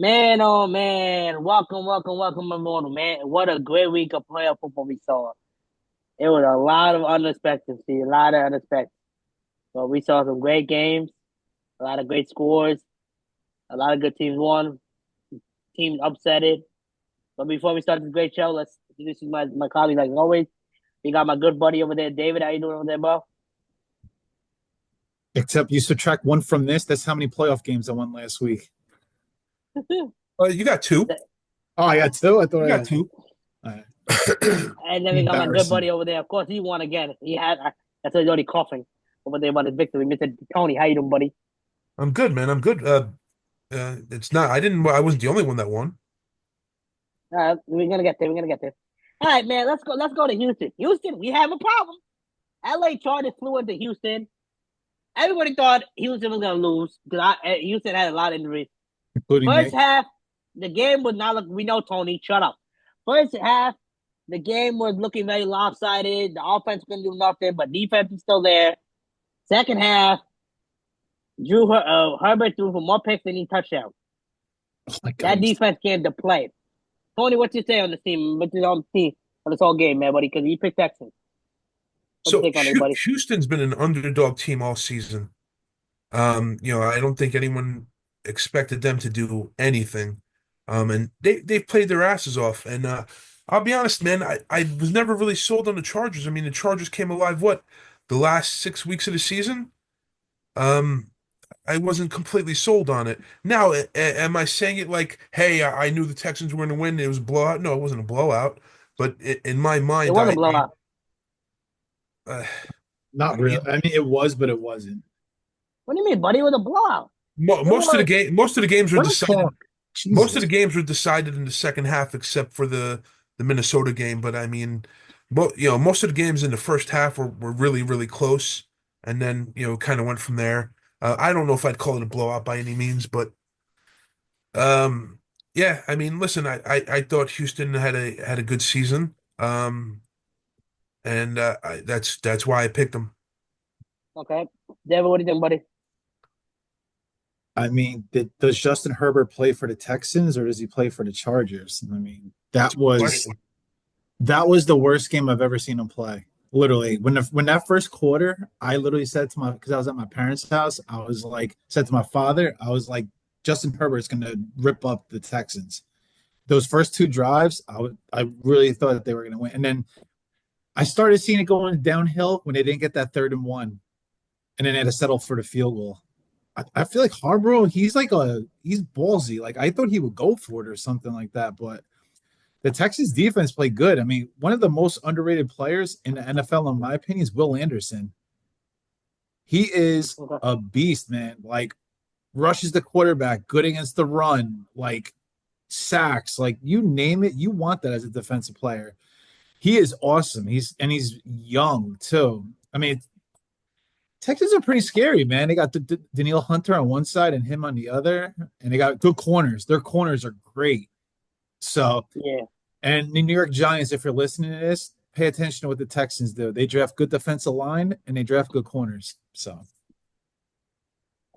Man, oh man, welcome, everyone, man. What a great week of playoff football we saw. It was a lot of unexpected, see, a lot of unexpected. But we saw some great games, a lot of great scores, a lot of good teams won, teams upsetted. But before we start this great show, let's introduce my colleagues like always. We got my good buddy over there, David. How you doing over there, bro? Except you subtract one from this. That's how many playoff games I won last week. You got two. Oh, I got two. I thought You I got got. two. All right. And then we got my good Embarrassing. buddy over there. Of course, he won again. That's why he's already coughing over there about his victory. Mr. Tony, how you doing, buddy? I'm good, man. I'm good. It's not. I didn't. I wasn't the only one that won. We're gonna get there. We're gonna get there. All right, man. Let's go. Let's go to Houston. Houston, we have a problem. LA Chargers flew into Houston. Everybody thought Houston was gonna lose because Houston had a lot of injuries. Including First me. half, the game was not look. We know Tony. Shut up. First half, the game was looking very lopsided. The offense couldn't do nothing, but defense is still there. Second half, Herbert threw for more picks than he touchdowns. Oh my That God. defense came to play. Tony, what you say on this team? What's on the team on this whole game, man, buddy? Because you picked Texans. What you So think on it, buddy? Houston's been an underdog team all season. I don't think anyone expected them to do anything. And they've played their asses off. And I'll be honest, man, I was never really sold on the Chargers. I mean, the Chargers came alive the last 6 weeks of the season? Um, I wasn't completely sold on it. Now, am I saying it like, hey, I knew the Texans were going to win. It was a blowout. No, it wasn't a blowout. But in my It mind, was a blowout. uh, I Not real. mean, I mean, it was, but it wasn't. What do you mean, buddy? It was a blowout. It was. most of the games were What a decided. call. Most of Jesus. the games were decided in the second half, except for the Minnesota game. But I mean, most of the games in the first half were really really close, and then kind of went from there. I don't know if I'd call it a blowout by any means, but yeah. I mean, listen, I thought Houston had a good season, and that's why I picked them. Okay. David, what do you think, buddy? I mean, does Justin Herbert play for the Texans or does he play for the Chargers? I mean, That's that a good was question. that was the worst game I've ever seen him play. Literally, when that first quarter, I literally said to my because I was at my parents' house, I was like, said to my father, I was like, Justin Herbert's gonna rip up the Texans. Those first two drives, I really thought that they were gonna win, and then I started seeing it going downhill when they didn't get that 3rd and 1, and then they had to settle for the field goal. I feel like Harborough, he's ballsy. Like I thought he would go for it or something like that, but the Texas defense played good. I mean, one of the most underrated players in the NFL, in my opinion, is Will Anderson. He is Okay. a beast, man. Like rushes the quarterback, good against the run, like sacks, like you name it, you want that as a defensive player. He is awesome. He's young too. I mean, Texans are pretty scary, man. They got Daniil Hunter on one side and him on the other, and they got good corners. Their corners are great. So, Yeah. and the New York Giants, if you're listening to this, pay attention to what the Texans do. They draft good defensive line and they draft good corners. So,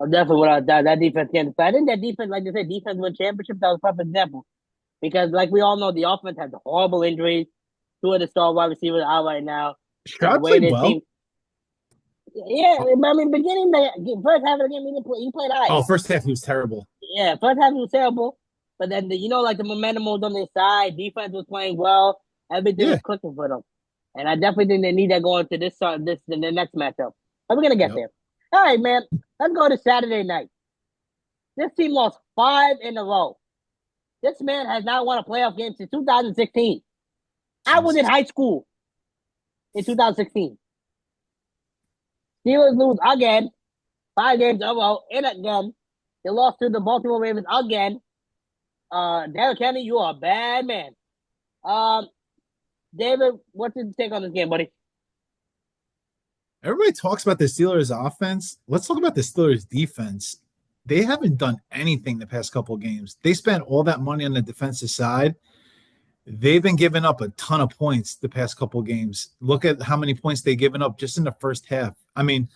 I'm definitely without that defense can. I think that defense, like you said, defense win championship. That was a perfect example because, like we all know, the offense has horrible injuries. Two of the star wide receivers are out right now, and the Stroud way played this well. team. Yeah, I mean, beginning the first half of the game, he played all right. Oh, first half he was terrible. Yeah, first half was terrible, but then like the momentum was on their side. Defense was playing well. Everything Yeah. was clicking for them, and I definitely think they need that going to this the next matchup. But we're gonna get Yep. there. All right, man. Let's go to Saturday night. This team lost 5 in a row. This man has not won a playoff game since 2016. I was in Jesus. high school in 2016. Steelers lose again, 5 games in a row, and again. They lost to the Baltimore Ravens again. Derrick Henry, you are a bad man. Um, David, what's your take on this game, buddy? Everybody talks about the Steelers offense. Let's talk about the Steelers defense. They haven't done anything the past couple of games. They spent all that money on the defensive side. They've been giving up a ton of points the past couple of games. Look at how many points they've given up just in the first half. I mean,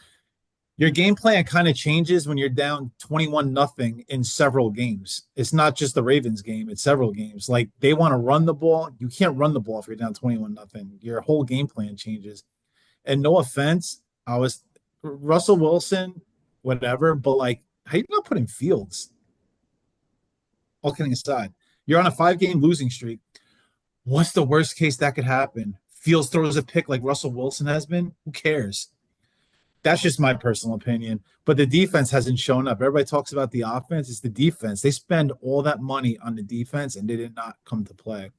Your game plan kind of changes when you're down 21 nothing in several games. It's not just the Ravens game, it's several games. Like they want to run the ball. You can't run the ball if you're down 21 nothing. Your whole game plan changes. And no offense, I was Russell Wilson, whatever, but like how you not putting Fields? All kidding aside, you're on a 5 game losing streak. What's the worst case that could happen? Fields throws a pick like Russell Wilson has been. Who cares? That's just my personal opinion. But the defense hasn't shown up. Everybody talks about the offense. It's the defense. They spend all that money on the defense and they did not come to play.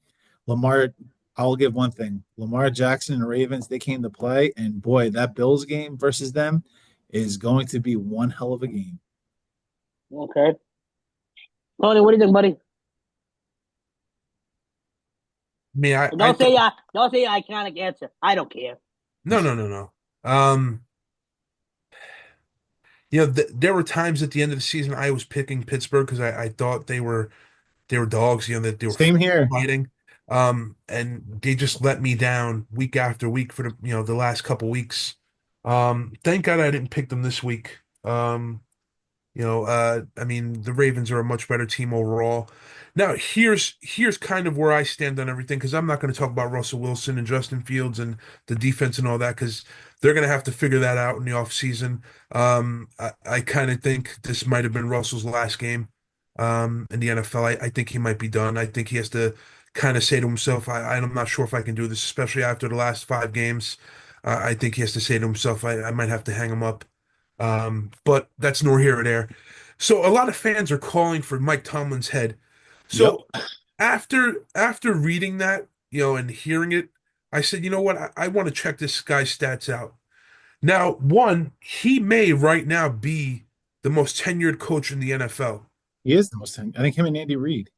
Lamar, I'll give one thing. Lamar Jackson and the Ravens, they came to play. And boy, that Bills game versus them is going to be one hell of a game. Okay. Tony, what do you think, buddy? I mean, I Don't say thought don't say your iconic answer. I don't care. no. There were times at the end of the season I was picking Pittsburgh because I thought they were dogs, that they were Same here. fighting. And they just let me down week after week for the last couple weeks. Thank God I didn't pick them this week. I mean, the Ravens are a much better team overall. Now, here's kind of where I stand on everything because I'm not going to talk about Russell Wilson and Justin Fields and the defense and all that because they're going to have to figure that out in the offseason. I kind of think this might have been Russell's last game in the NFL. I think he might be done. I think he has to kind of say to himself, I'm not sure if I can do this, especially after the last 5 games. I think he has to say to himself, I might have to hang him up. But that's nor here or there. So a lot of fans are calling for Mike Tomlin's head. Yep. So after reading that, and hearing it, I said, you know what? I want to check this guy's stats out. Now, one, he may right now be the most tenured coach in the NFL. He is the most. I think him and Andy Reid.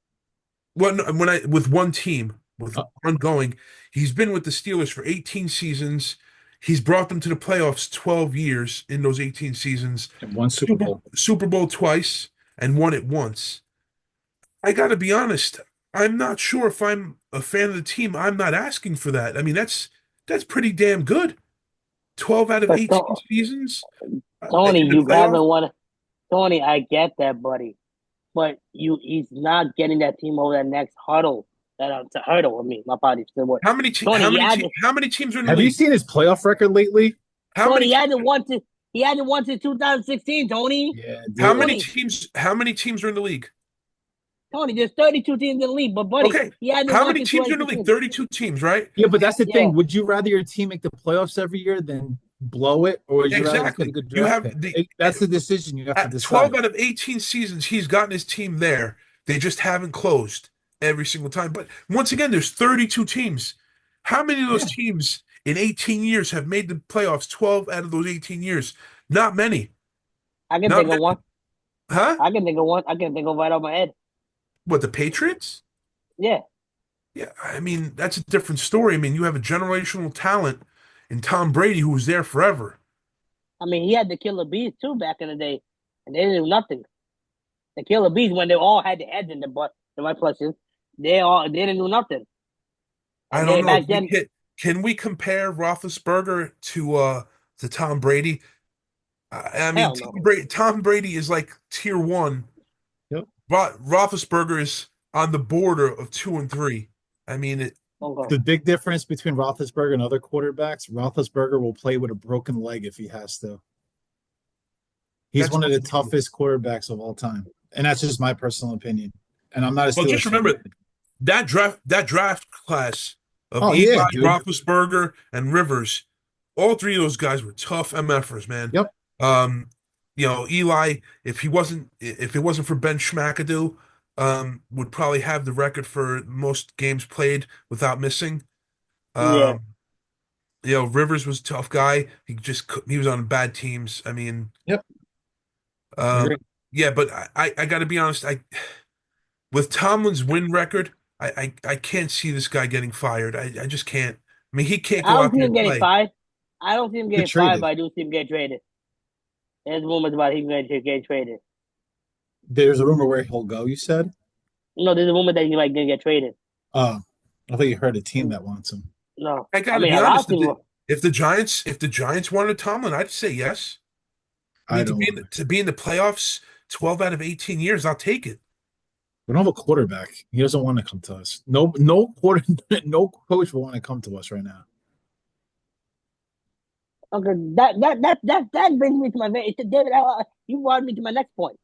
Well, no, with one team, with Uh, ongoing, he's been with the Steelers for 18 seasons. He's brought them to the playoffs 12 years in those 18 seasons. and one Super Bowl. Super Bowl twice and won it once. I got to be honest. I'm not sure if I'm a fan of the team. I'm not asking for that. I mean, that's pretty damn good. 12 out of But 18 seasons Tony, in the you playoffs. haven't won. Tony, I get that, buddy. But he's not getting that team over that next hurdle. To hurdle. I mean, my body's still what. How many te Tony, how he many had te how many teams are in the Have you league? seen his playoff record lately? How Tony, many he te hasn't won since 2016. Tony, Yeah, how dude. many Tony, teams how many teams are in the league? Tony. There's 32 teams in the league, but buddy, Okay. he hasn't How won many since teams are in the league? 2016. 32 teams, right? Yeah, but that's the Yeah, thing. Would you rather your team make the playoffs every year than blow it, or would you rather just get a Exactly. good You draft have pick? That's the decision you have to at 12 decide. out of 18 seasons, he's gotten his team there. They just haven't closed every single time. But once again, there's 32 teams. How many of those Yeah, teams in 18 years have made the playoffs 12 out of those 18 years? Not many. I can Not think of many. one. Huh? I can think of one. I can think of right off my head. What, the Patriots? Yeah, Yeah, I mean, that's a different story. I mean, you have a generational talent in Tom Brady who was there forever. I mean, he had the killer bees too back in the day, and they didn't do nothing. The killer bees when they all had the heads in the butt, the right places, they didn't do nothing. I And don't they know. back then, Can we compare Roethlisberger to Tom Brady? I mean, hell no. Tom Brady is like tier one. yep. Roethlisberger is on the border of 2 and 3. I mean, Okay. The big difference between Roethlisberger and other quarterbacks, Roethlisberger will play with a broken leg if he has to. He's that's one of the toughest quarterbacks of all time, and that's just my personal opinion. And I'm not a well. Just Steelers fan. remember that draft class of Oh Eli, yeah, dude. Roethlisberger, and Rivers. All three of those guys were tough MFers, man. Yep. Um, Eli, if it wasn't for Ben Schmackadoo, would probably have the record for most games played without missing. Yeah, Um, Rivers was a tough guy. He was on bad teams. I mean, Yep. I um, agree. yeah, but I got to be honest. With Tomlin's win record, I can't see this guy getting fired. I just can't. I mean, he can't I go don't out see there him and getting play. fired. I don't see him Get getting fired, traded. but I do see him get traded. There's rumors about him going to get traded. There's a rumor where he'll go. You said. No, there's a rumor that he might gonna get traded. Oh, I thought you heard a team that wants him. No, I I got to mean be a lot of honest. people. If the Giants wanted Tomlin, I'd say yes. I I mean, don't want to. to be in the playoffs 12 out of 18 years, I'll take it. We don't have a quarterback. He doesn't want to come to us. No quarter, no coach will want to come to us right now. Okay, that brings me to my David. You brought me to my next point.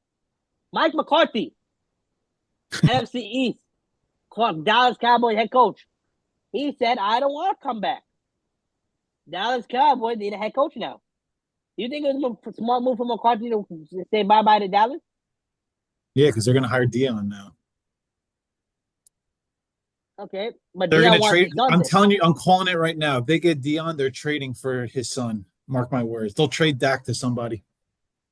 Mike McCarthy, NFC East, Dallas Cowboys head coach. He said, "I don't want to come back." Dallas Cowboys need a head coach now. You think it was a smart move for McCarthy to say bye bye to Dallas? Yeah, because they're gonna hire Dion now. Okay, but They're gonna Dion wants trade. his son I'm there. telling you, I'm calling it right now. If they get Dion, they're trading for his son. Mark my words. They'll trade Dak to somebody.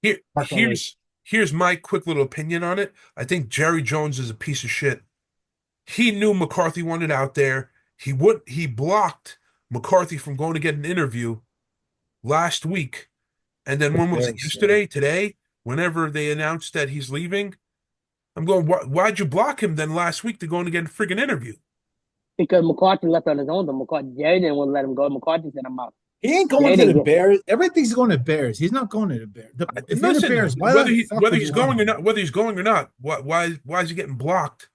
Here, Mark my words. here's my quick little opinion on it. I think Jerry Jones is a piece of shit. He knew McCarthy wanted out there. He blocked McCarthy from going to get an interview last week. And then The when was it? Bears. Yeah. Yesterday, today, whenever they announced that he's leaving, I'm going, why'd you block him then last week to go and get a friggin' interview? Because McCarthy left on his own. But Jerry didn't want to let him go. McCarthy said, "I'm out." He ain't going Jerry to didn't the get. Bears. Everything's going to Bears. He's not going to the Bears. If you're the Listen, Bears, why the fuck whether would you he's want going or him? not, why is he getting blocked?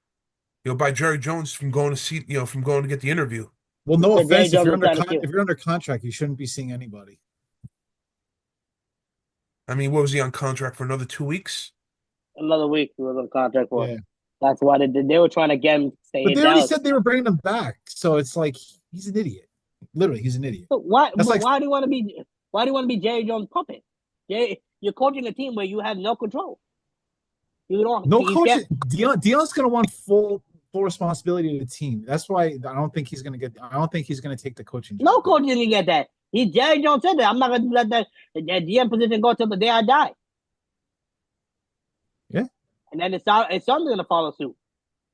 By Jerry Jones from going to see, from going to get the interview. Well, no Because Jerry offense. If Jones you're was under trying to kill if you're under contract, you shouldn't be seeing anybody. I mean, what was he on contract for another 2 weeks? another week. He was on contract for. Yeah. That's why they were trying to get him to stay But in they already Dallas. said they were bringing him back. So it's like he's an idiot. Literally, he's an idiot. But why? That's But like why do you want to be? Why do you want to be Jerry Jones' puppet? You're coaching a team where you have no control. You don't. no You coach. can't. Dion's going to want full responsibility of the team. That's why I don't think he's going to get. I don't think he's going to take the coaching No job coach back. didn't get that. Jerry Jones said that. I'm not going to let that GM position go till the day I die. Yeah. And then it's something going to follow suit.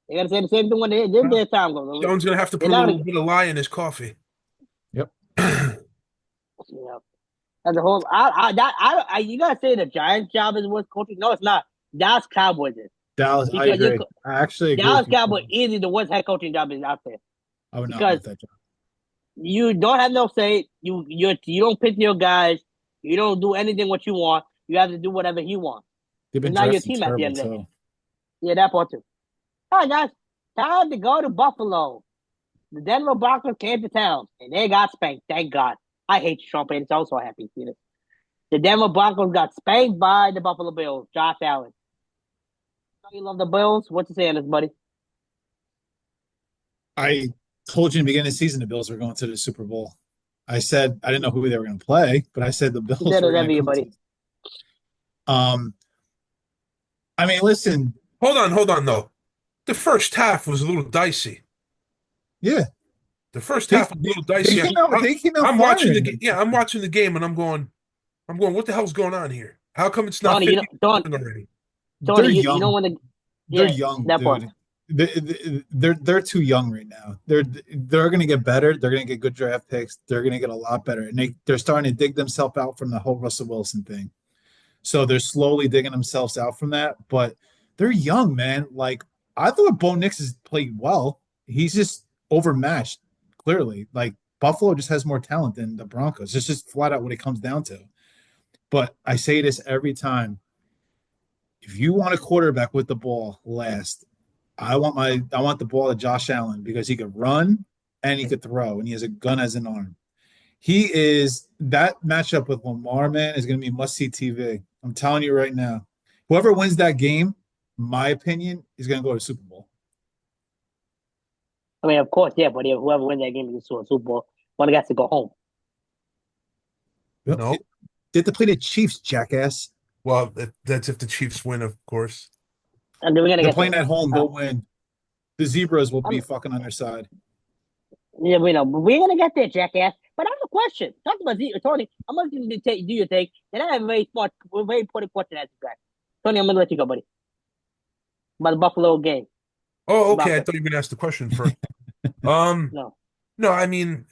They got to say the same thing when their time goes. Jones gonna have to They're put a not little going bit of lie in his coffee. Yep. to. You know, as a whole, you gotta say the Giants' job is worth coaching. No, it's not. Dallas Cowboys is Dallas, I because agree. I actually agree Dallas with you. Cowboys easily the worst head coaching job is out there I would not because want that job. you don't have no say. You don't pick your guys. You don't do anything what you want. You have to do whatever he wants. They've It's been not your drafting team at the terrible end of the day. too. Yeah, that part too. All right, guys, time to go to Buffalo. The Denver Broncos came to town and they got spanked. Thank God. I hate Sean Payton. So I'm so happy to see this. The Denver Broncos got spanked by the Buffalo Bills. Josh Allen. You love the Bills? What you saying, this buddy? I told you in the beginning of the season the Bills were going to the Super Bowl. I said I didn't know who they were going to play, but I said the You Bills said were it going to every year, come buddy. to. I mean, listen. Hold on, though. The first half was a little dicey. Yeah, The first they half was a little they dicey. came out. They came out I'm watching firing. I'm watching the game, and I'm going, what the hell's going on here? How come it's not Tony, 50 Tony, already? They're you don't young. want to. They're Yeah, young, that part. dude. They're too young right now. They're going to get better. They're going to get good draft picks. They're going to get a lot better, and they're starting to dig themselves out from the whole Russell Wilson thing. So they're slowly digging themselves out from that. But they're young, man. Like I thought, Bo Nix has played well. He's just overmatched. Clearly, like Buffalo just has more talent than the Broncos. It's just flat out what it comes down to. But I say this every time. If you want a quarterback with the ball last, I want the ball to Josh Allen because he could run and he could throw and he has a gun as an arm. He is that matchup with Lamar, man, is going to be must see TV. I'm telling you right now. Whoever wins that game, my opinion, is going to go to Super Bowl. I mean, of course, yeah, but whoever wins that game is to a Super Bowl. One guy has to go home. Yep. No. They have to play the Chiefs, jackass. Well, that's if the Chiefs win, of course. And then we're gonna They're get playing there. at home. They'll win. The Zebras will be I'm- fucking on their side. Yeah, we know, but we're gonna get there, jackass. But I have a question. Talk about Tony. I'm gonna do your take, and I have a very important question to ask you guys. Tony, I'm gonna let you go, buddy. About the Buffalo game. Oh, okay. I Broncos. thought you were gonna ask the question first. Um, No. no, I mean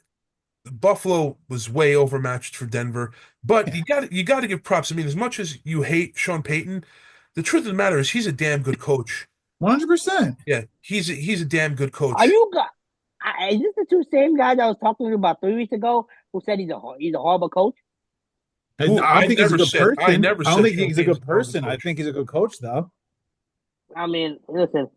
Buffalo was way overmatched for Denver, but you got to give props. I mean, as much as you hate Sean Payton, the truth of the matter is he's a damn good coach. 100%. Yeah, he's a damn good coach. Are you guys? Is this the two same guys I was talking to you about 3 weeks ago who said he's a horrible coach? And Who I don't think he's a good I person. never I don't said think Sean he's a Payton's good a horrible person. I coach. think he's a good coach, though. I mean, listen,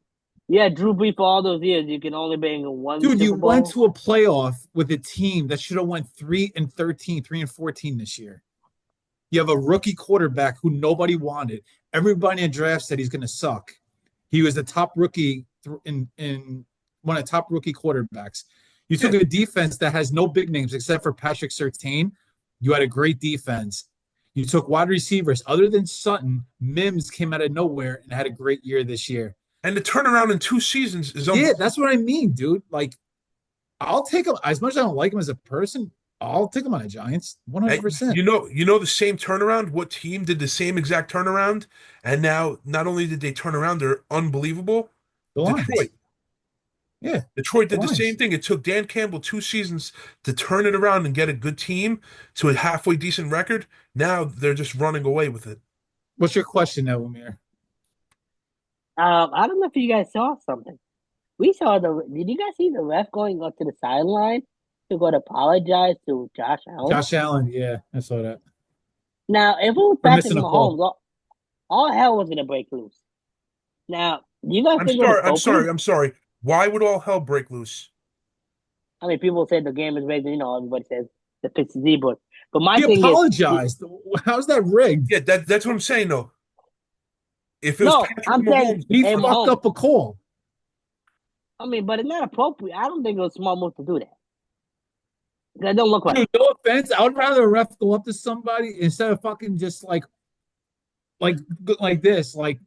you had Drew Brees for all those years. You can only bring in one Dude, you Super went Bowl. to a playoff with a team that should have went 3-13, 3-14 this year. You have a rookie quarterback who nobody wanted. Everybody in the draft said he's going to suck. He was the top rookie in one of the top rookie quarterbacks. You Yeah, took a defense that has no big names except for Patrick Surtain. You had a great defense. You took wide receivers. Other than Sutton, Mims came out of nowhere and had a great year this year. and the turnaround in 2 seasons is Yeah, unbelievable. that's what I mean, dude. Like, I'll take him as much as I don't like him as a person. I'll take him on the Giants, And 100%. you know the same turnaround. What team did the same exact turnaround? And now, not only did they turn around, they're unbelievable. The Detroit. Lions. Yeah, Detroit the did the same Lions. thing. It took Dan Campbell 2 seasons to turn it around and get a good team to a halfway decent record. Now they're just running away with it. What's your question, Elmir? I don't know if you guys saw something. We saw the. Did you guys see the ref going up to the sideline to go to apologize to Josh Allen? Josh Allen. Yeah, I saw that. Now, if it was For Patrick missing a Mahomes, call. all hell was gonna break loose. Now, do you guys think it was appropriate? I'm sorry. Why would all hell break loose? I mean, people say the game is rigged. You know, everybody says the pitch is zebra. But my He thing is, apologized. How's that rigged? Yeah, that's what I'm saying though. If it was no, Patrick I'm saying, Mahomes, the He hey, first fucked Mahomes. up a call. I mean, but it's not appropriate. I don't think it was a smart move to do that. That don't look right. Dude, no offense. I would rather a ref go up to somebody instead of fucking just like like this. Like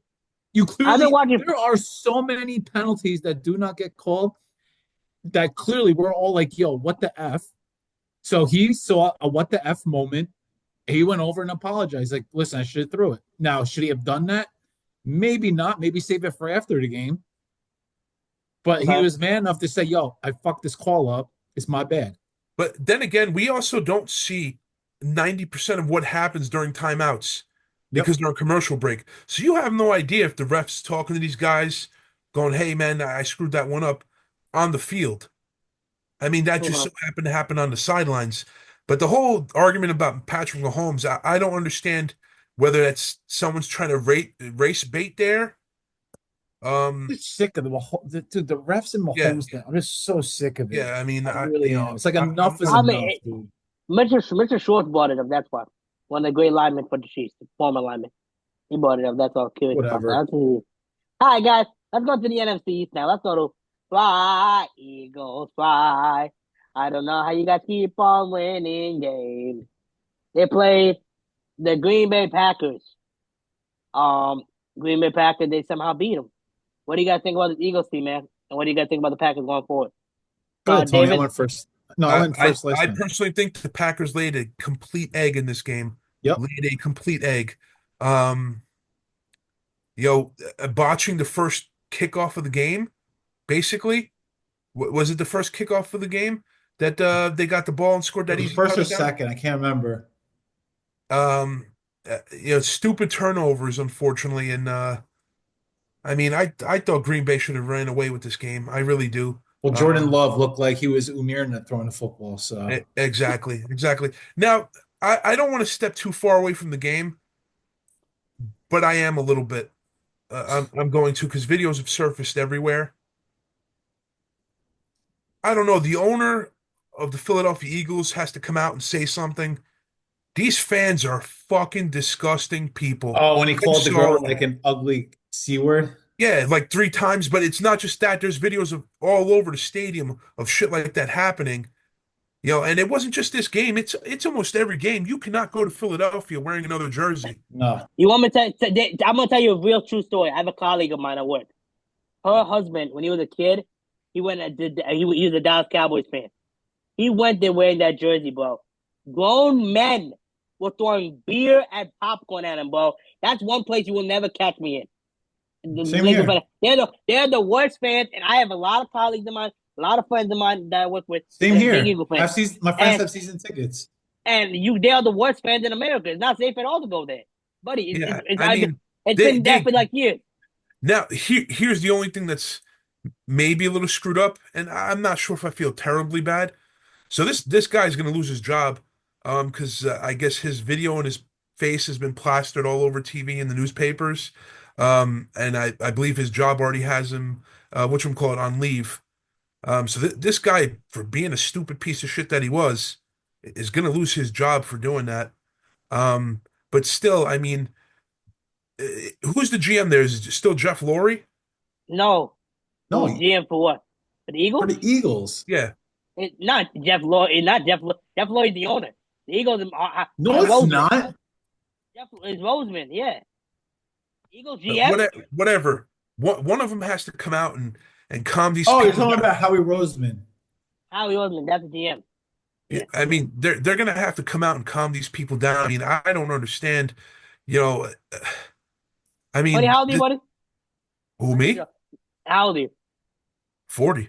you I've been clearly watching. there are so many penalties that do not get called that clearly we're all like, yo, what the F? So he saw a what the F moment. He went over and apologized. Like, listen, I should have threw it. Now, should he have done that? Maybe not. Maybe save it for after the game. But he Okay, was man enough to say, yo, I fucked this call up. It's my bad. but then again, we also don't see 90% of what happens during timeouts Yep. because they're on commercial break. So you have no idea if the ref's talking to these guys, going, "Hey man, I screwed that one up," on the field. I mean, that just so okay. happened to happen on the sidelines. But the whole argument about Patrick Mahomes, I don't understand whether that's someone's trying to race bait there. I'm just sick of the refs and Yeah, Mahomes thing. I'm just so sick of it. yeah. I mean, I really am. It's like I'm enough is not. I mean, enough, dude. Mr. Schwartz brought it up. That's why. One of the great linemen for the Chiefs, the former lineman. He brought it up. That's all. I'm curious about Whatever. that. All right, guys. Let's go to the NFC East now. Let's go to Fly, Eagles, Fly. I don't know how you guys keep on winning games. They played the Green Bay Packers. Um, Green Bay Packers, they somehow beat them. What do you guys think about the Eagles team, man? And what do you guys think about the Packers going forward? Go ahead, Tony. I David? went first. No, I went first last I time. personally think the Packers laid a complete egg in this game. Yep. Laid a complete egg. Um, botching the first kickoff of the game, basically. Was it the first kickoff of the game that they got the ball and scored It that was easy first or touchdown? second. I can't remember. Um, stupid turnovers, unfortunately, and I mean, I thought Green Bay should have ran away with this game. I really do. Well, Jordan Love looked like he was Umir throwing the football. So Exactly, exactly. Now, I don't want to step too far away from the game, but I am a little bit. I'm going to because videos have surfaced everywhere. I don't know. The owner of the Philadelphia Eagles has to come out and say something. These fans are fucking disgusting people. oh, when he I'm called the girl sorry. like an ugly C word. Yeah, like 3 times, but it's not just that. There's videos of all over the stadium of shit like that happening. And it wasn't just this game. It's almost every game. You cannot go to Philadelphia wearing another jersey. No. You want me I'm gonna tell you a real true story. I have a colleague of mine at work. Her husband, when he was a kid, he went and did. He was a Dallas Cowboys fan. He went there wearing that jersey, bro. Grown men were throwing beer and popcorn at him, bro. That's one place you will never catch me in. Same here. They're the worst fans, and I have a lot of colleagues of mine, a lot of friends of mine that I work with Same that are big here. Eagle fans. I've seen my friends And have season tickets. they're the worst fans in America. It's not safe at all to go there, buddy. Yeah, I mean, It's they been that they for like years. now here's the only thing that's maybe a little screwed up, and I'm not sure if I feel terribly bad. So this guy's gonna lose his job. because I guess his video and his face has been plastered all over TV and the newspapers. And I believe his job already has him, whatchamacallit, on leave. So th this guy, for being a stupid piece of shit that he was, is going to lose his job for doing that. Um, but still, I mean, who's the GM there? Is it still Jeff Lurie? No, No, who's GM for what? For the for Eagles? the Eagles. Yeah. Not Jeff Lloyd. Not Jeff. Jeff Lloyd's the owner. The Eagles No, are it's Roseman. not. Jeff is Roseman. Yeah, Eagles GM. Whatever. One of them has to come out and calm these Oh, you're people talking down. about Howie Roseman. Howie Roseman. That's the GM. Yeah, Yeah, I mean, they're gonna have to come out and calm these people down. I mean, I don't understand. You know, I buddy. mean, How old are you, buddy? who, me? How old are you? 40.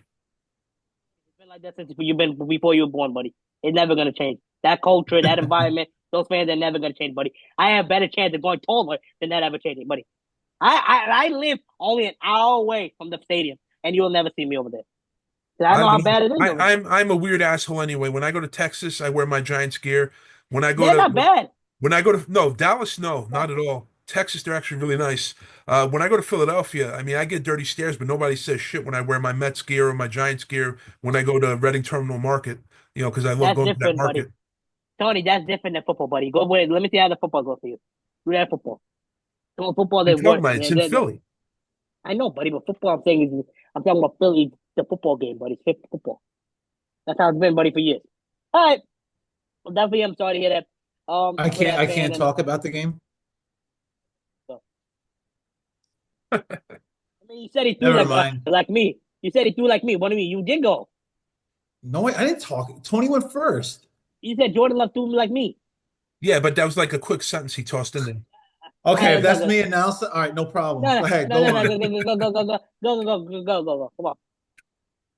It's been like that since you've been before you were born, buddy. It's never gonna change. That culture, that environment, those fans are never gonna change, buddy. I have a better chance of going taller than that ever changing, buddy. I live only an hour away from the stadium, and you'll never see me over there. 'Cause I I know how mean, bad it is over there. I'm a weird asshole anyway. When I go to Texas, I wear my Giants gear. When I go They're not to bad. when I go to no Dallas, no, not at all. Texas, they're actually really nice. When I go to Philadelphia, I mean, I get dirty stares, but nobody says shit when I wear my Mets gear or my Giants gear when I go to Reading Terminal Market, because I love That's going to that different, buddy. market. Tony, that's different than football, buddy. Go wait. Let me see how the football goes for you. Do that football. So football, I'm they talking worse. about it's in Philly. I know, buddy, but football, I'm saying is, I'm talking about Philly, the football game, buddy. It's football. That's how it's been, buddy, for years. All right. Well, definitely, I'm sorry to hear that. For that I fan, can't and talk about the game. I mean, you said he threw Never mind. like me. You said he threw like me. What do you mean? You did go. No, I didn't talk. Tony went first. You said Jordan Love threw like me. Yeah, but that was like a quick sentence he tossed in there. All Okay, right, if let's go, that's go. me announcing, all right, no problem. No, Go ahead, no, go no, no, on. no, go. Come on.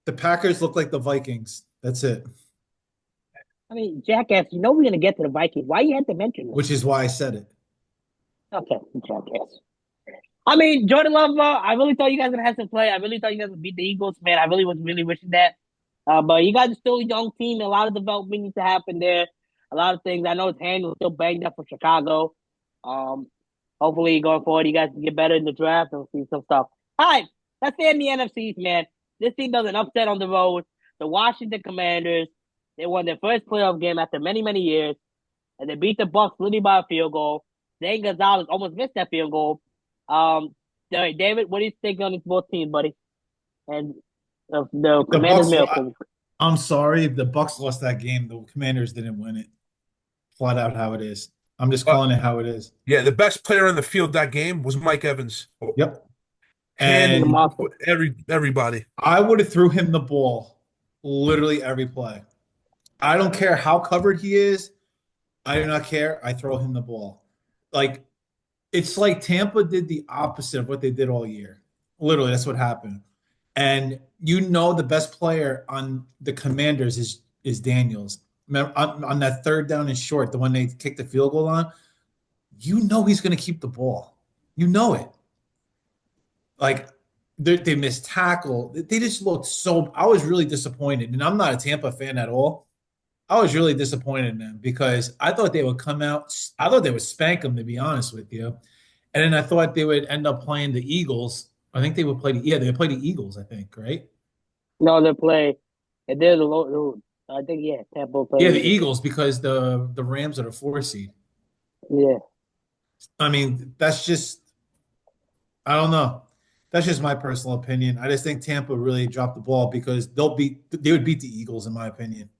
The Packers look like the Vikings. That's it, I mean, jackass, you know we're gonna get to the Vikings. Why you had to mention this? which is why I said it. Okay, jackass. I mean, Jordan Love, I really thought you guys were gonna have some play. I really thought you guys would beat the Eagles, man. I really was really wishing that. But you guys are still a young team. A lot of development needs to happen there. A lot of things. I know his hand was still banged up for Chicago. Um, hopefully going forward, you guys can get better in the draft and see some stuff. All right, let's stay in the NFCs, man. This team does an upset on the road. The Washington Commanders. They won their first playoff game after many, many years, and they beat the Bucks literally by a field goal. Zane Gonzalez almost missed that field goal. Um, David, what do you think on these both teams, buddy? And the The Commanders Bucks. miracle. I'm sorry, the Bucks lost that game. The Commanders didn't win it. Flat out how it is. I'm just Uh, calling it how it is. yeah, the best player on the field that game was Mike Evans. Yep. He's a Handed And monster. everybody. I would have threw him the ball literally every play. I don't care how covered he is. I do not care. I throw him the ball. Like it's like Tampa did the opposite of what they did all year. Literally, that's what happened. And the best player on the Commanders is Daniels. On that third down and short, the one they kicked the field goal on, he's going to keep the ball. You know it. Like they missed tackle. They just looked so. I was really disappointed, and I'm not a Tampa fan at all. I was really disappointed in them because I thought they would come out. I thought they would spank them, to be honest with you. And then I thought they would end up playing the Eagles. I think they would play they would play the Eagles, I think, right? No, they play. And they're the low. I think yeah, Tampa Yeah, play. the Eagles because the Rams are the 4 seed. Yeah. I mean, that's just I don't know. That's just my personal opinion. I just think Tampa really dropped the ball because they would beat the Eagles in my opinion.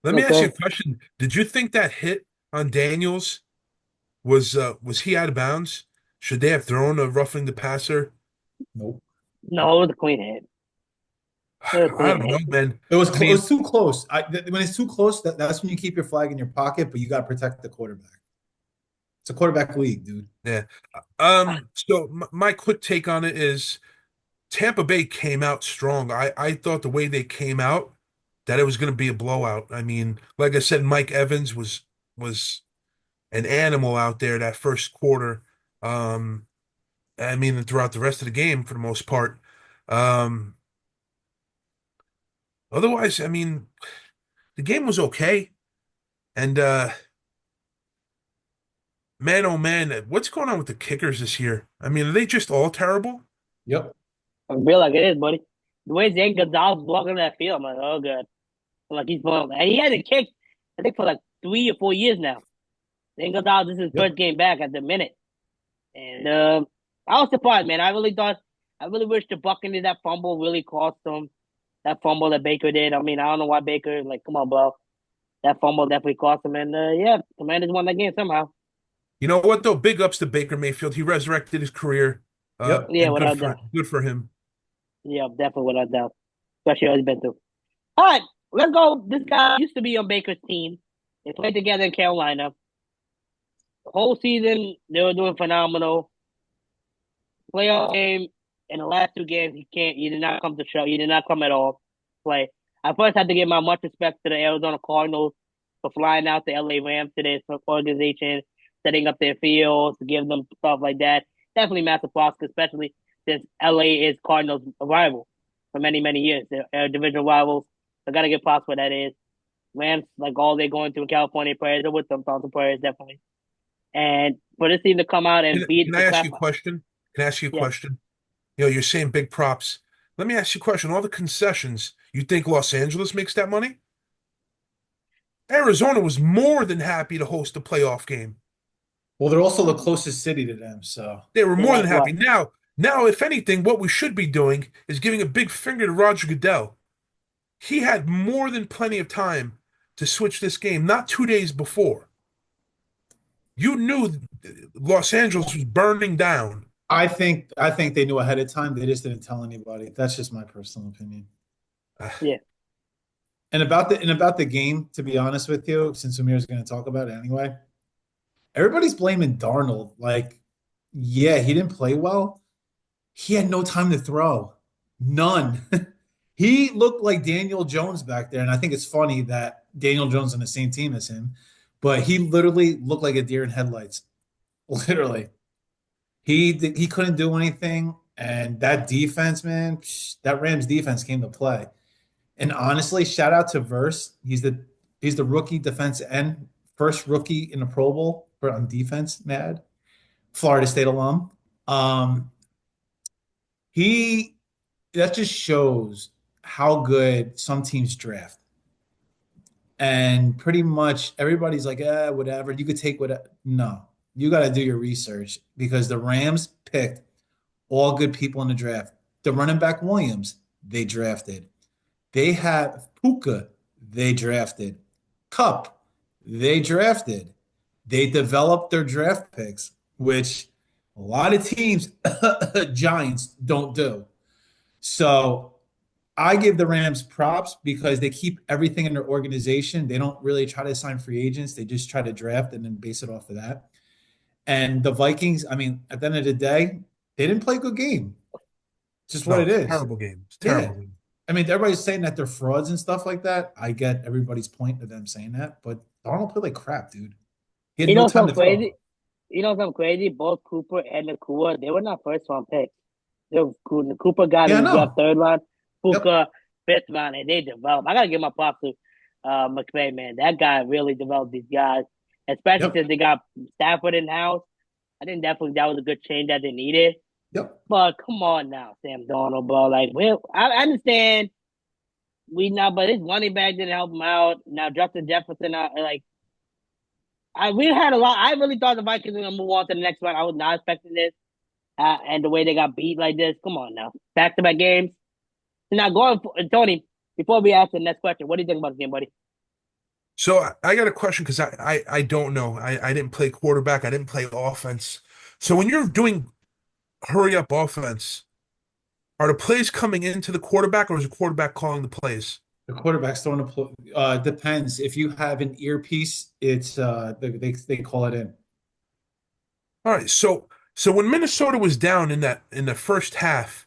Let me ask you a Okay. question. Did you think that hit on Daniels was he out of bounds? Should they have thrown a roughing the passer? Nope. No, it was a clean hit. It was a I clean don't know, hit. man. It was I it mean, was too close. When it's too close, that's when you keep your flag in your pocket, but you got to protect the quarterback. It's a quarterback league, dude. yeah. So my quick take on it is Tampa Bay came out strong. I thought the way they came out that it was going to be a blowout. I mean, like I said, Mike Evans was an animal out there that first quarter. Um, I mean, throughout the rest of the game for the most part. Um, Otherwise, I mean, the game was okay. And man, oh man, what's going on with the kickers this year? I mean, are they just all terrible? Yep. I feel like it is, buddy. The way Zane Gonzalez walking that field, I'm like, oh god, like he's blown. And he hasn't kicked, I think, for like 3 or 4 years now. Zane Gonzalez, this is his Yep. first game back at the minute, and I was surprised, man. I really thought, I really wish the Buccaneers that fumble really cost them. That fumble that Baker did. I mean, I don't know why Baker, like, come on, bro. That fumble definitely cost him, and yeah, Commanders won that game somehow. You know what though? Big ups to Baker Mayfield. He resurrected his career. Yep. Yeah, And without doubt. good for him. Yeah, definitely without doubt. Especially what he's been through. All right, let's go. This guy used to be on Baker's team. They played together in Carolina. The whole season, they were doing phenomenal. Playoff game in the last two games, he can't. He did not come to show. He did not come at all. Play. I first had to give my much respect to the Arizona Cardinals for flying out to LA Rams to this organization, setting up their fields, to give them stuff like that. Definitely massive props, especially since LA is Cardinals' rival for many, many years. They're division rivals. I gotta give props for that is. Rams, like all they're going through in California, prayers. They're with them, thoughts and prayers, definitely. And for this team to come out and beat Can I the ask crap, you a question? Can I ask you a yeah. question? You know, you're saying big props. Let me ask you a question. All the concessions, you think Los Angeles makes that money? Arizona was more than happy to host a playoff game. Well, they're also the closest city to them, so They were Yeah, more than that's why. happy. Now, if anything, what we should be doing is giving a big finger to Roger Goodell. He had more than plenty of time to switch this game, not 2 days before. You knew Los Angeles was burning down. I think they knew ahead of time. They just didn't tell anybody. That's just my personal opinion. Yeah. And about the game, to be honest with you, since Amir's going to talk about it anyway, everybody's blaming Darnold. Like, yeah, he didn't play well. He had no time to throw. None. He looked like Daniel Jones back there, and I think it's funny that Daniel Jones on the same team as him, but he literally looked like a deer in headlights. Literally. He couldn't do anything, and that defense, man, that Rams defense came to play. And honestly, shout out to Verse. He's the rookie defense end, first rookie in the Pro Bowl for on defense, Mad, Florida State alum. Um, he that just shows how good some teams draft. And pretty much everybody's like, whatever. You could take whatever. No, you got to do your research because the Rams picked all good people in the draft. The running back Williams, they drafted. They have Puka, they drafted. Cup, they drafted. They developed their draft picks, which a lot of teams, Giants, don't do. So I give the Rams props because they keep everything in their organization. They don't really try to sign free agents. They just try to draft and then base it off of that. And the Vikings, I mean, at the end of the day, they didn't play a good game. It's just what No, it it's a is. terrible game. It's a Yeah. terrible game. I mean, everybody's saying that they're frauds and stuff like that. I get everybody's point of them saying that, but Darnold played like crap, dude. He had You no know time something to throw. crazy? You know something crazy? Both Cooper and Nakua, they were not first round picks. They were, Cooper got Yeah, in the draft no. third round, Yep. Puka fifth round, and they developed. I gotta give my props to McVay, man. That guy really developed these guys, especially Yep. since they got Stafford in house. I think definitely that was a good change that they needed. Yep. But come on now, Sam Darnold, bro. Like, well, I understand we now, but his running back didn't help him out. Now Justin Jefferson, like we had a lot. I really thought the Vikings were gonna move on to the next round. I was not expecting this, and the way they got beat like this. Come on now, back to back games. Now going for Tony. Before we ask the next question, what do you think about the game, buddy? So I got a question because I don't know. I didn't play quarterback. I didn't play offense. So when you're doing hurry up offense, are the plays coming into the quarterback or is the quarterback calling the plays? The quarterback's throwing a depends. If you have an earpiece, it's they call it in. All right. So when Minnesota was down in the first half,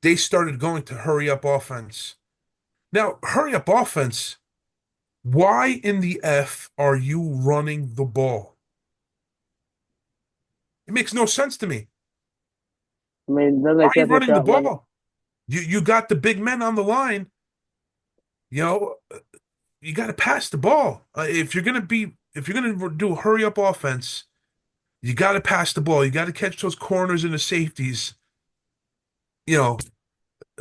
they started going to hurry up offense. Now, hurry up offense. Why in the F are you running the ball? It makes no sense to me. I mean, it doesn't Why make are you sense what running the y'all like. ball? You got the big men on the line. You know, you got to pass the ball. If you're gonna do a hurry up offense, you got to pass the ball. You got to catch those corners and the safeties. You know,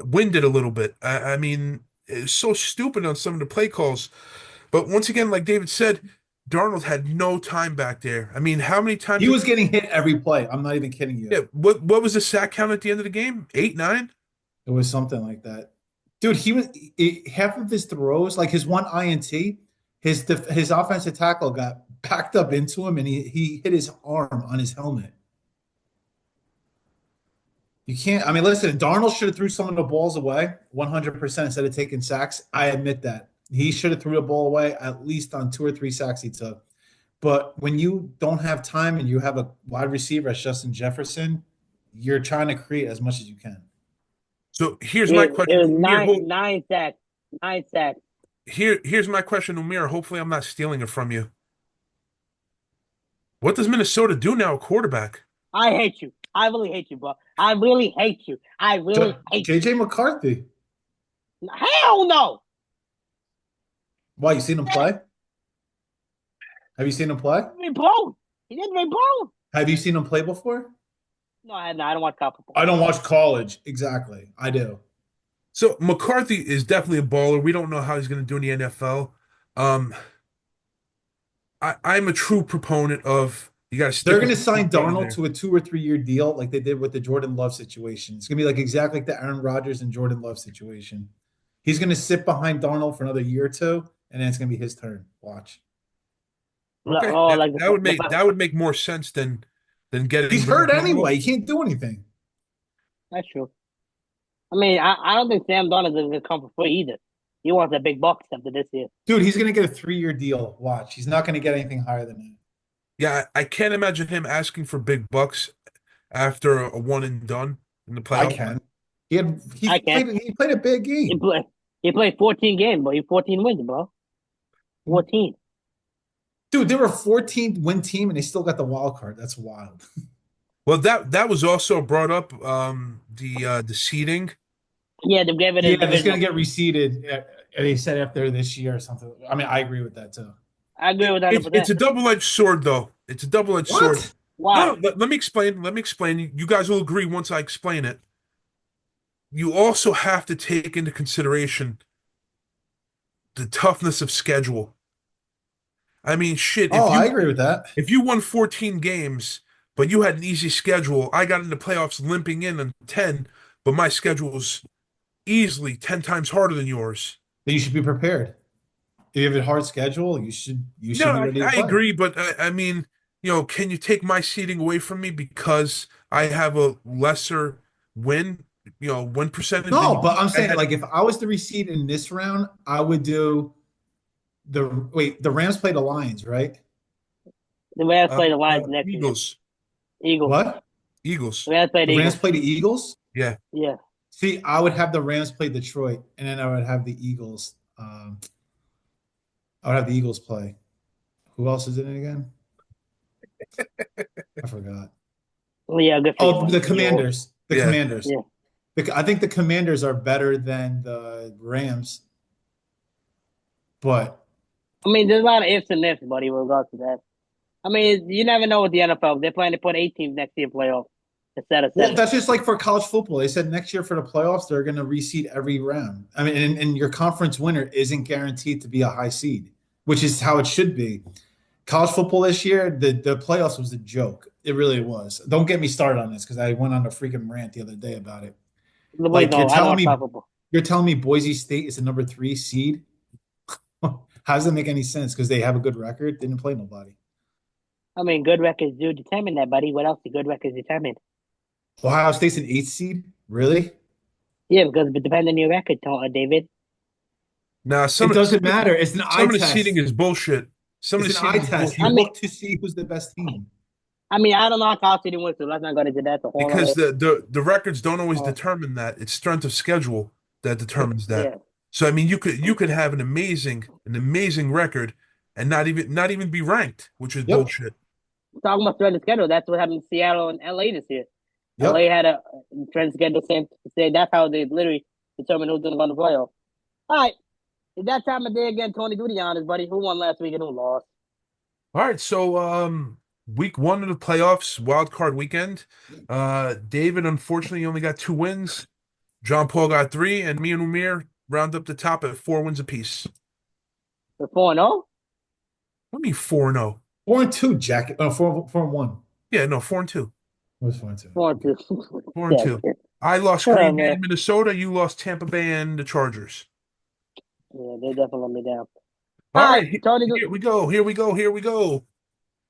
wind it a little bit. I mean, it's so stupid on some of the play calls. But once again, like David said, Darnold had no time back there. I mean, how many times He did was getting hit every play. I'm not even kidding you. yeah, what was the sack count at the end of the game? Eight, nine? It was something like that. Dude, half of his throws, like his one INT, his offensive tackle got backed up into him and he hit his arm on his helmet. You can't. I mean, listen, Darnold should have threw some of the balls away 100% instead of taking sacks. I admit that. He should have threw the ball away at least on 2 or 3 sacks he took. But when you don't have time and you have a wide receiver as Justin Jefferson, you're trying to create as much as you can. So here's my It question, was Umir. nine sacks, 9 sacks. Here's my question, Umir. Hopefully, I'm not stealing it from you. What does Minnesota do now, at quarterback? I hate you. I really hate you, bro. I really hate you. I really hate you. JJ McCarthy. Hell no. Why, you seen him play? Have you seen him play? He didn't blow. He didn't even blow. Have you seen him play before? No, I don't watch college football. I don't watch college. Exactly. I do. So McCarthy is definitely a baller. We don't know how he's going to do in the NFL. Um, I'm a true proponent of you got to They're stick going with to the sign guy Darnold there. to a 2 or 3 year deal like they did with the Jordan Love situation. It's going to be like exactly like the Aaron Rodgers and Jordan Love situation. He's going to sit behind Darnold for another year or two, and then it's going to be his turn. Watch. Okay, Oh, like that would make more sense than getting He's rid of hurt Darnold. anyway. He can't do anything. that's true. I mean, I don't think Sam Darnold is going to come for free either. He wants a big bucks after this year. Dude, he's going to get a 3 year deal. Watch. He's not going to get anything higher than that. Yeah, I can't imagine him asking for big bucks after a one and done in the I playoffs. can. He had I can't. he played a big He game. played. He played 14 games, but he 14 wins, bro. 14. Dude, they were a 14 win team and they still got the wild card. That's wild. Well, that was also brought up the seeding. Yeah, they gave it a Yeah, it's going divisional. to get reseeded. They said after this year or something. I mean, I agree with that too. I agree with It's 100%. a double-edged sword, though. It's a double-edged sword. What? No, Why? let me explain. Let me explain. You guys will agree once I explain it. You also have to take into consideration the toughness of schedule. I mean, shit, Oh, I agree with that. if you won 14 games, but you had an easy schedule, I got into playoffs limping in on 10, but my schedule was easily 10 times harder than yours. Then you should be prepared. If you have a hard schedule, you should No, be ready to I play. agree, but I mean, can you take my seating away from me because I have a lesser win, win percentage than No, you? but I'm I saying had like if I was to reseed in this round, I would do the Rams play the Lions, right? The Rams play the Lions next year. Eagles, Eagles. What? Eagles. The Rams play the The Rams Eagles. play the Eagles? Yeah. Yeah. See, I would have the Rams play Detroit, and then I would have the Eagles. I would have the Eagles play. Who else is in it again? I forgot. Well, yeah, good for you, Oh, man. the Commanders. The Yeah. Commanders. Yeah. I think the Commanders are better than the Rams, but I mean, there's a lot of ifs and ifs, buddy, with regards to that. I mean, you never know with the NFL. They're planning to put 8 teams next year in playoffs instead of well, 7. that's just like for college football. They said next year for the playoffs, they're going to reseed every round. I mean, and your conference winner isn't guaranteed to be a high seed, which is how it should be. College football this year, the playoffs was a joke. It really was. Don't get me started on this because I went on a freaking rant the other day about it. Nobody Like know. I don't watch college football. you're telling me Boise State is the number 3 seed? How does that make any sense? Because they have a good record, didn't play nobody. I mean, good records do determine that, buddy. What else do good records determine? Ohio State's an 8th seed? Really? Yeah, because it depends on your record, David. Now, It doesn't matter. It's an eye some of the seating test. is bullshit. Some of It's the an eye seating is test. I You bullshit mean, look to see who's the best team. I don't know how college city wins, so let's not go into that. The whole because other. the records don't always Oh, determine that. It's strength of schedule that determines that. yeah. So I mean, you could have an amazing record and not even be ranked, which is Yep. bullshit. Talking about strength of schedule, that's what happened in Seattle and LA this year. LA Yep. had a strength schedule same. Say that's how they literally determine who's going to go in the playoff. All right. It's that time of day again, Tony. Do the honors, buddy. Who won last week and who lost? All right, so week one of the playoffs, wild card weekend. David unfortunately only got 2 wins. John Paul got three, and me and Umir round up the top at 4 wins apiece. The 4-0? What do you mean 4-0? 4-2, Jack. 4-1. Yeah, no, 4-2. It was 4-2. 4-2. Four and Yeah, two. yeah. I lost Oh, Green Bay man. and Minnesota. You lost Tampa Bay and the Chargers. Yeah, they definitely let me down. All All right, right, Tony. here we go. Here we go. Here we go.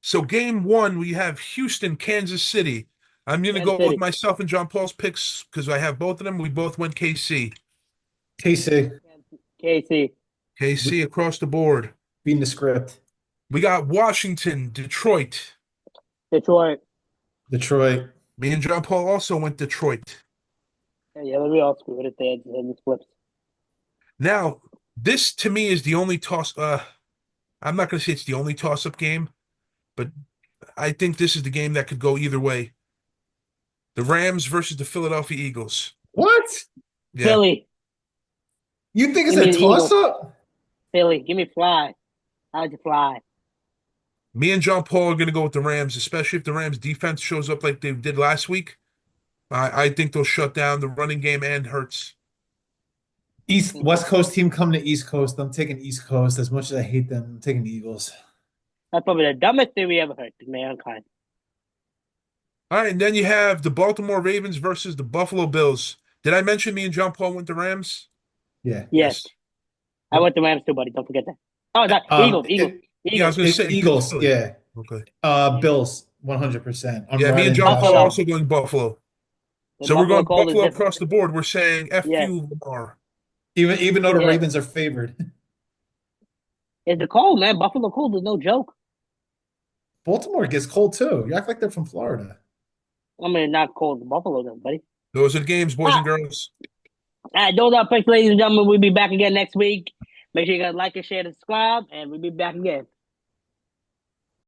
So game one, we have Houston, Kansas City. I'm gonna Kansas go with City. myself and John Paul's picks because I have both of them. We both went KC. KC KC. KC across the board. beating the script. We got Washington, Detroit. Detroit. Detroit. Me and John Paul also went Detroit. Yeah, we all screwed it there and the flips. Now, this to me is the only toss. I'm not gonna say it's the only toss-up game, but I think this is the game that could go either way. The Rams versus the Philadelphia Eagles. What? Yeah. Philly. You think it's Give me a the Eagles. toss-up? Philly. Give me fly. How'd you fly? Me and John Paul are going to go with the Rams, especially if the Rams defense shows up like they did last week. I think they'll shut down the running game and Hurts. West Coast team coming to East Coast. I'm taking East Coast. As much as I hate them, I'm taking the Eagles. That's probably the dumbest thing we ever heard to mankind. All right, and then you have the Baltimore Ravens versus the Buffalo Bills. Did I mention me and John Paul went the Rams? Yeah. Yes. I went the Rams too, buddy. Don't forget that. Oh, that Eagles. Eagles. Yeah, I was going to say Eagles. Philly. Yeah. Okay. Bills. 100%. Yeah, me and John Paul are also going Buffalo. The So we're going Cold is Buffalo different. across the board. We're saying F Yes. you, Lamar. Even though the Yeah. Ravens are favored. It's the cold, man. Buffalo cold is no joke. Baltimore gets cold too. You act like they're from Florida. I mean, not cold as Buffalo, though, buddy. Those are the games, boys and girls. All right, those are picks, ladies and gentlemen. We'll be back again next week. Make sure you guys like and share and subscribe, and we'll be back again.